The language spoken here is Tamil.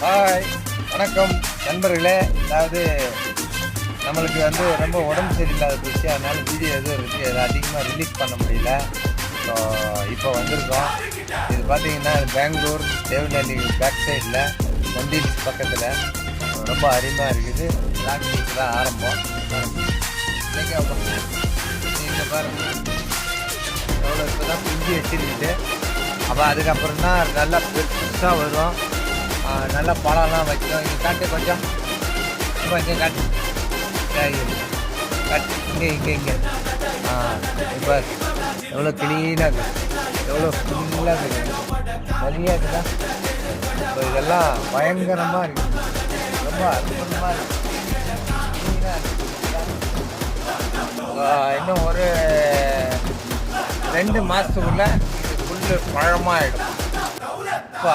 ஹாய், வணக்கம் நண்பர்களே. அதாவது நம்மளுக்கு ரொம்ப உடம்பு சரியில்லாத போச்சு. அதனால வீடியோ எதுவும் இருக்குது, அதை அதிகமாக ரிலீஸ் பண்ண முடியல. ஸோ இப்போ வந்திருக்கோம். இது பார்த்தீங்கன்னா பெங்களூர் தேவநெல்லி பேக் சைடில் நந்தில்ஸ் பக்கத்தில் ரொம்ப அருமையாக இருக்குது. பிளாக்டிக்கு தான் ஆரம்பம். நீங்கள் பாருங்கள் எவ்வளோ இப்போ தான் பிஞ்சு வச்சுருக்குது. அப்போ அதுக்கப்புறம் தான் நல்லா பெருசாக வரும். நல்லா பழம்லாம் வைக்கும். இங்கே காட்டு கொஞ்சம் கொஞ்சம் காட்டு காட்டு இங்கே இப்போ எவ்வளோ க்ளீனாக இருக்குது, எவ்வளோ ஃபுல்லாக இருக்குது, வலியாக இருக்குதா. இப்போ இதெல்லாம் பயங்கரமாக இருக்குது, ரொம்ப அற்புதமாக இருக்குது, க்ளீனாக இருக்குது. இன்னும் ஒரு 2 மாதத்துக்குள்ளே இது ஃபுல்லு பழமாகிடும்.